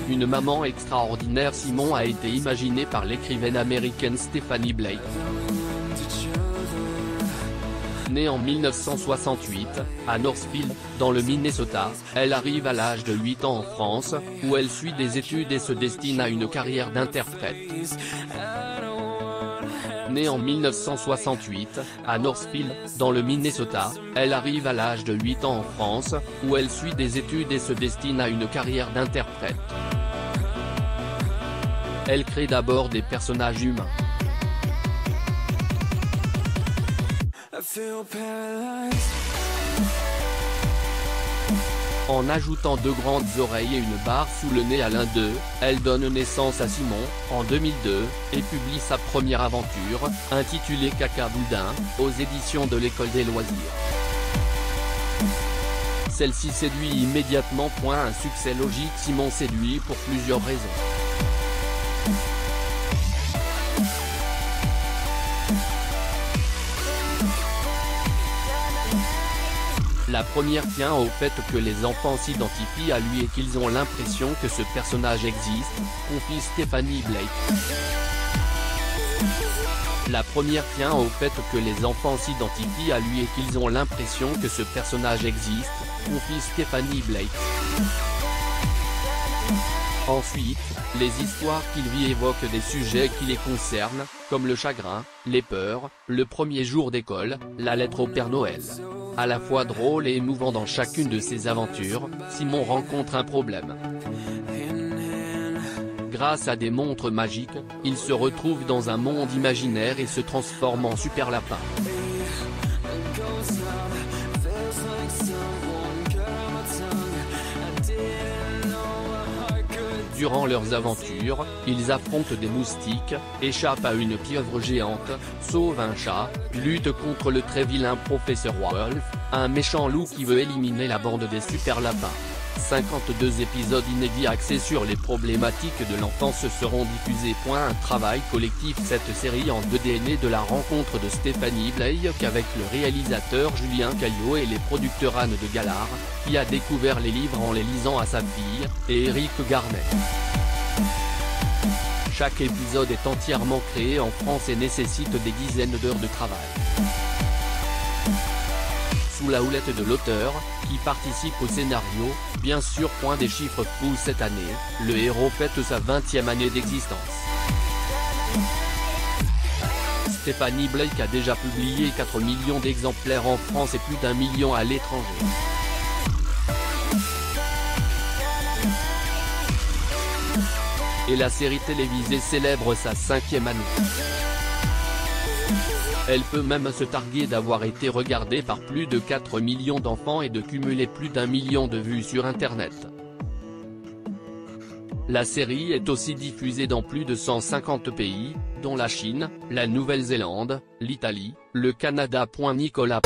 Une maman extraordinaire Simon a été imaginée par l'écrivaine américaine Stephanie Blake. Née en 1968, à Northfield, dans le Minnesota, elle arrive à l'âge de 8 ans en France, où elle suit des études et se destine à une carrière d'interprète. Née en 1968, à Northfield, dans le Minnesota, elle arrive à l'âge de 8 ans en France, où elle suit des études et se destine à une carrière d'interprète. Elle crée d'abord des personnages humains. En ajoutant deux grandes oreilles et une barre sous le nez à l'un d'eux, elle donne naissance à Simon, en 2002, et publie sa première aventure, intitulée Caca Boudin, aux éditions de l'École des loisirs. Celle-ci séduit immédiatement. Un succès logique. Simon séduit pour plusieurs raisons. La première tient au fait que les enfants s'identifient à lui et qu'ils ont l'impression que ce personnage existe, confie Stephanie Blake. La première tient au fait que les enfants s'identifient à lui et qu'ils ont l'impression que ce personnage existe, confie Stephanie Blake. Ensuite, les histoires qu'il vit évoquent des sujets qui les concernent, comme le chagrin, les peurs, le premier jour d'école, la lettre au Père Noël. À la fois drôle et émouvant dans chacune de ses aventures, Simon rencontre un problème. Grâce à des montres magiques, il se retrouve dans un monde imaginaire et se transforme en super lapin. Durant leurs aventures, ils affrontent des moustiques, échappent à une pieuvre géante, sauvent un chat, luttent contre le très vilain professeur Wolf, un méchant loup qui veut éliminer la bande des super lapins. 52 épisodes inédits axés sur les problématiques de l'enfance seront diffusés. Un travail collectif. Cette série en 2D est née de la rencontre de Stephanie Blake avec le réalisateur Julien Caillot et les producteurs Anne de Galard, qui a découvert les livres en les lisant à sa fille, et Eric Garnet. Chaque épisode est entièrement créé en France et nécessite des dizaines d'heures de travail. Sous la houlette de l'auteur, qui participe au scénario, bien sûr. Des chiffres fous. Cette année, le héros fête sa 20e année d'existence. Stephanie Blake a déjà publié 4 millions d'exemplaires en France et plus d'1 million à l'étranger. Et la série télévisée célèbre sa 5e année. Elle peut même se targuer d'avoir été regardée par plus de 4 millions d'enfants et de cumuler plus d'1 million de vues sur Internet. La série est aussi diffusée dans plus de 150 pays, dont la Chine, la Nouvelle-Zélande, l'Italie, le Canada. Nicolas